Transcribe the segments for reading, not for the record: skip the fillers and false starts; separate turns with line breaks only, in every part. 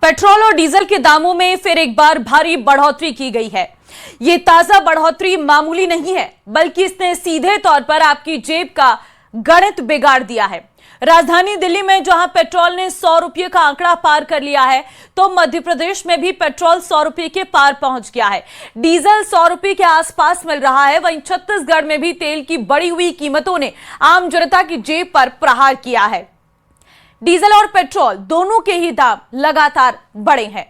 Petrol और diesel के दामों में फिर एक बार भारी बढ़ोतरी की गई है। ये ताजा बढ़ोतरी मामूली नहीं है, बल्कि इसने सीधे तौर पर आपकी जेब का गणित बिगाड़ दिया है। राजधानी दिल्ली में जहां पेट्रोल ने 100 रुपये का आंकड़ा पार कर लिया है, तो मध्य प्रदेश में भी पेट्रोल 100 रुपये के पार पहुंच गया है। डीजल 100 रुपये के आसपास मिल रहा है। वहीं छत्तीसगढ़ में भी तेल की बढ़ी हुई कीमतों ने आम जनता की जेब पर प्रहार किया है। डीजल और पेट्रोल दोनों के ही दाम लगातार बढ़े हैं।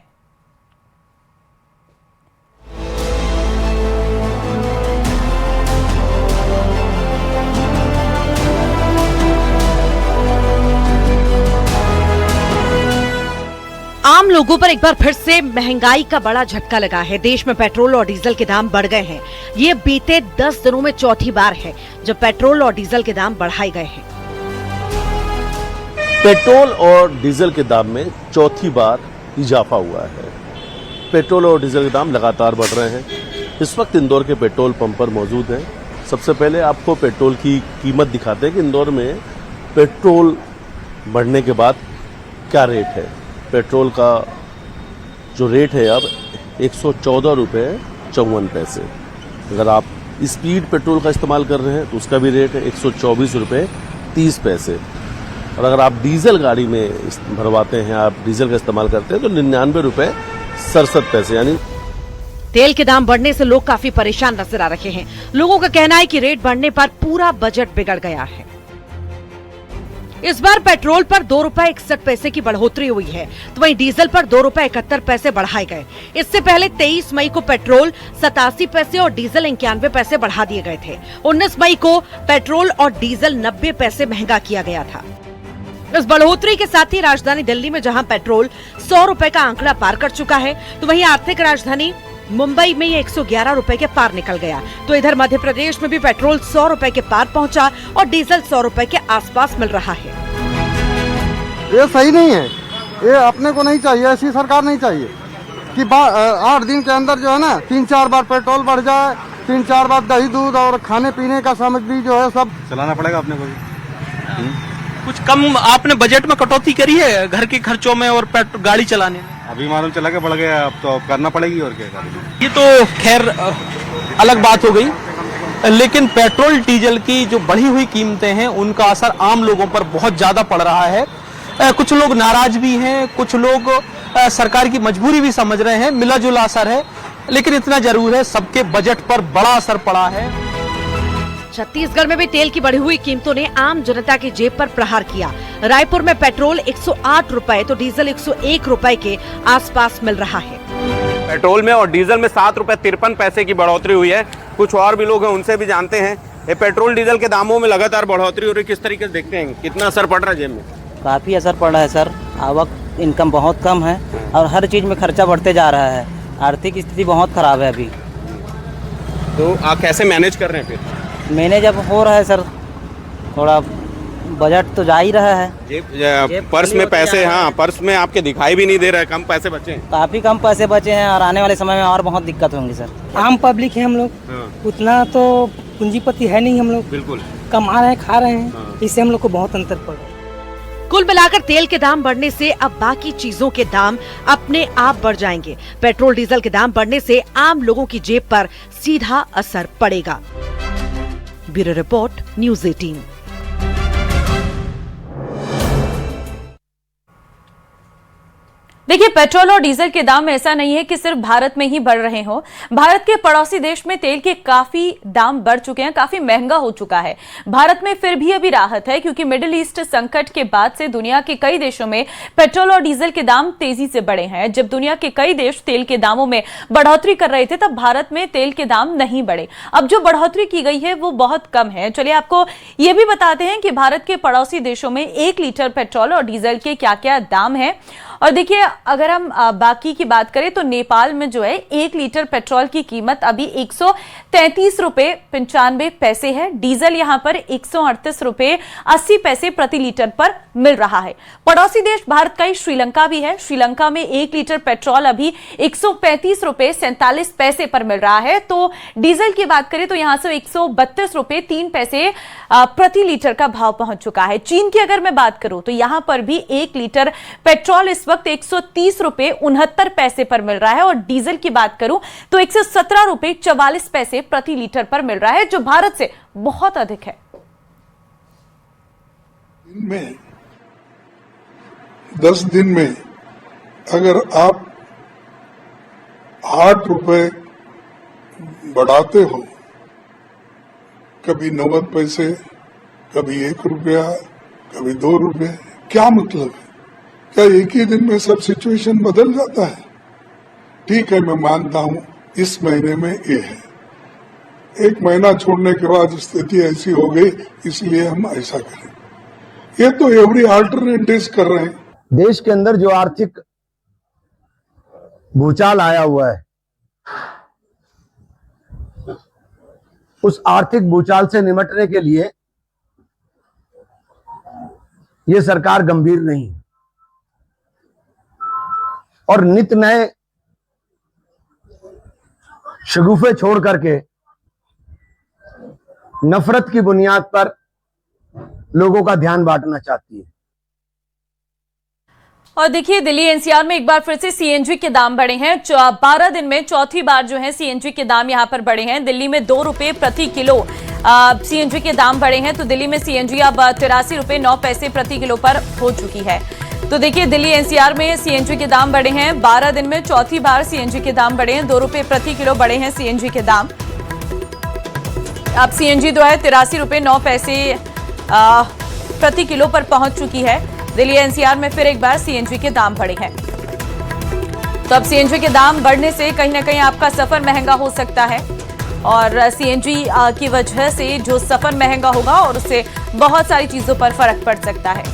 आम लोगों पर एक बार फिर से महंगाई का बड़ा झटका लगा है। देश में पेट्रोल और डीजल के दाम बढ़ गए हैं। ये बीते 10 दिनों में चौथी बार है जब पेट्रोल और डीजल के दाम बढ़ाए गए हैं।
पेट्रोल और डीजल के दाम में चौथी बार इजाफा हुआ है। पेट्रोल और डीजल के दाम लगातार बढ़ रहे हैं। इस वक्त इंदौर के पेट्रोल पंप पर मौजूद हैं। सबसे पहले आपको पेट्रोल की कीमत दिखाते हैं कि इंदौर में पेट्रोल बढ़ने के बाद क्या रेट है। पेट्रोल का जो रेट है अब 114 रुपये 54 पैसे। अगर आप स्पीड पेट्रोल का इस्तेमाल कर रहे हैं तो उसका भी रेट है 124 रुपये 30 पैसे। और अगर आप डीजल गाड़ी में भरवाते हैं, आप डीजल का इस्तेमाल करते हैं तो 99 रुपये 67 पैसे। यानी
तेल के दाम बढ़ने से लोग काफी परेशान नजर आ रहे हैं। लोगों का कहना है कि रेट बढ़ने पर पूरा बजट बिगड़ गया है। इस बार पेट्रोल पर 2 रुपए 61 पैसे की बढ़ोतरी हुई है, तो वहीं डीजल पर 2 रुपए 71 पैसे बढ़ाए गए। इससे पहले 23 मई को पेट्रोल 87 पैसे और डीजल 91 पैसे बढ़ा दिए गए थे। 19 मई को पेट्रोल और डीजल 90 पैसे महंगा किया गया था। इस बढ़ोतरी के साथ ही राजधानी दिल्ली में जहां पेट्रोल 100 रुपए का आंकड़ा पार कर चुका है, तो वहीं आर्थिक राजधानी मुंबई में ये 111 रुपए के पार निकल गया। तो इधर मध्य प्रदेश में भी पेट्रोल 100 रुपए के पार पहुंचा और डीजल 100 रुपए के आसपास मिल रहा है।
ये सही नहीं है। ये अपने को नहीं चाहिए, ऐसी सरकार नहीं चाहिए कि 8 दिन के अंदर जो है ना 3-4 बार पेट्रोल बढ़ जाए, 3-4 बार दही दूध और खाने पीने का सामग्री जो है सब
चलाना पड़ेगा अपने को।
कुछ कम आपने बजट में कटौती करी है घर के खर्चों में और गाड़ी चलाने में?
अभी मालूम चला के बढ़ गया, अब तो करना पड़ेगी और क्या।
ये तो खैर अलग बात हो गई, लेकिन पेट्रोल डीजल की जो बढ़ी हुई कीमतें हैं उनका असर आम लोगों पर बहुत ज्यादा पड़ रहा है। कुछ लोग नाराज भी हैं, कुछ लोग सरकार की मजबूरी भी समझ रहे हैं। मिला जुला असर है, लेकिन इतना जरूर है सबके बजट पर बड़ा असर पड़ा है।
छत्तीसगढ़ में भी तेल की बढ़ी हुई कीमतों ने आम जनता की जेब पर प्रहार किया। रायपुर में पेट्रोल 108 रुपए तो डीजल 101 रुपए के आसपास मिल रहा है।
पेट्रोल में और डीजल में 7 रुपए 53 पैसे की बढ़ोतरी हुई है। कुछ और भी लोग हैं, उनसे भी जानते हैं। ये पेट्रोल डीजल के दामों में लगातार बढ़ोतरी हो रही है, किस तरीके से देखते हैं, कितना असर पड़ रहा है जेब में?
काफ़ी असर पड़ रहा है सर। आवक इनकम बहुत कम है और हर चीज़ में खर्चा बढ़ते जा रहा है। आर्थिक स्थिति बहुत खराब है अभी।
तो आप कैसे मैनेज कर रहे हैं फिर?
मैनेज अब हो रहा है सर, थोड़ा बजट तो जा ही रहा है।
जेब पर्स में पैसे, हाँ पर्स में आपके दिखाई भी नहीं दे रहा है, कम पैसे बचे हैं।
काफ़ी कम पैसे बचे हैं और आने वाले समय में और बहुत दिक्कत होंगी सर।
आम पब्लिक है हम लोग, उतना तो पूंजीपति है नहीं हम लोग,
बिल्कुल
कमा रहे हैं, खा रहे हैं, इससे हम लोग को बहुत अंतर पड़ रहा है।
कुल मिलाकर तेल के दाम बढ़ने से अब बाकी चीजों के दाम अपने आप बढ़ जाएंगे। पेट्रोल डीजल के दाम बढ़ने से आम लोगों की जेब पर सीधा असर पड़ेगा। Bureau report, news 18।
देखिए, पेट्रोल और डीजल के दाम ऐसा नहीं है कि सिर्फ भारत में ही बढ़ रहे हो। भारत के पड़ोसी देश में तेल के काफी दाम बढ़ चुके हैं, काफी महंगा हो चुका है। भारत में फिर भी अभी राहत है, क्योंकि मिडिल ईस्ट संकट के बाद से दुनिया के कई देशों में पेट्रोल और डीजल के दाम तेजी से बढ़े हैं। जब दुनिया के कई देश तेल के दामों में बढ़ोतरी कर रहे थे, तब भारत में तेल के दाम नहीं बढ़े। अब जो बढ़ोतरी की गई है वो बहुत कम है। चलिए आपको ये भी बताते हैं कि भारत के पड़ोसी देशों में 1 लीटर पेट्रोल और डीजल के क्या क्या दाम है। और देखिए, अगर हम बाकी की बात करें तो नेपाल में जो है 1 लीटर पेट्रोल की कीमत अभी 133 रुपए 95 पैसे है। डीजल यहां पर 138 रुपए 80 पैसे प्रति लीटर पर मिल रहा है। पड़ोसी देश भारत का ही श्रीलंका भी है। श्रीलंका में 1 लीटर पेट्रोल अभी 135 रुपए 47 पैसे पर मिल रहा है। तो डीजल की बात करें तो यहां से 132 रुपए 3 पैसे प्रति लीटर का भाव पहुंच चुका है। चीन की अगर मैं बात करूं तो यहां पर भी 1 लीटर पेट्रोल इस वक्त 130 रुपए 69 पैसे पर मिल रहा है और डीजल की बात करूं तो 117 रुपए 44 पैसे प्रति लीटर पर मिल रहा है, जो भारत से बहुत अधिक है।
में 10 दिन में अगर आप 8 रुपए बढ़ाते हो, कभी 90 पैसे, कभी 1 रुपया, कभी 2 रुपये, क्या मतलब है? क्या एक ही दिन में सब सिचुएशन बदल जाता है? ठीक है, मैं मानता हूं इस महीने में ये है, एक महीना छोड़ने के बाद स्थिति ऐसी हो गई, इसलिए हम ऐसा करें। ये तो एवरी अल्टरनेटिव्स कर रहे हैं।
देश के अंदर जो आर्थिक भूचाल आया हुआ है, उस आर्थिक भूचाल से निपटने के लिए ये सरकार गंभीर नहीं है और नित नए शगुफे छोड़ करके नफरत की बुनियाद पर लोगों का ध्यान बांटना चाहती है।
और देखिए, दिल्ली एनसीआर में एक बार फिर से सीएनजी के दाम बढ़े हैं। 12 दिन में चौथी बार जो है सीएनजी के दाम यहां पर बढ़े हैं। दिल्ली में 2 रुपए प्रति किलो सीएनजी के दाम बढ़े हैं, तो दिल्ली में सीएनजी अब 83 रुपए 9 पैसे प्रति किलो पर हो चुकी है। तो देखिए, दिल्ली एनसीआर में सीएनजी के दाम बढ़े हैं। 12 दिन में चौथी बार सीएनजी के दाम बढ़े हैं। 2 रुपए प्रति किलो बढ़े हैं सीएनजी के दाम। अब सीएनजी जो है 83 रुपए 9 पैसे प्रति किलो पर पहुंच चुकी है। दिल्ली एनसीआर में फिर एक बार सीएनजी के दाम बढ़े हैं। तो अब सीएनजी के दाम बढ़ने से कहीं ना कहीं आपका सफर महंगा हो सकता है और सीएनजी की वजह से जो सफर महंगा होगा और उससे बहुत सारी चीजों पर फर्क पड़ सकता है।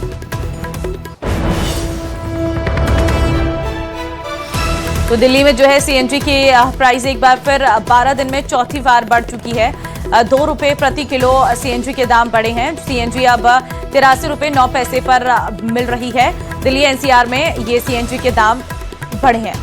तो दिल्ली में जो है सीएनजी की प्राइस एक बार फिर 12 दिन में चौथी बार बढ़ चुकी है। 2 रुपए प्रति किलो सीएनजी के दाम बढ़े हैं। सीएनजी अब 83 रुपए 9 पैसे पर मिल रही है। दिल्ली एनसीआर में ये सीएनजी के दाम बढ़े हैं।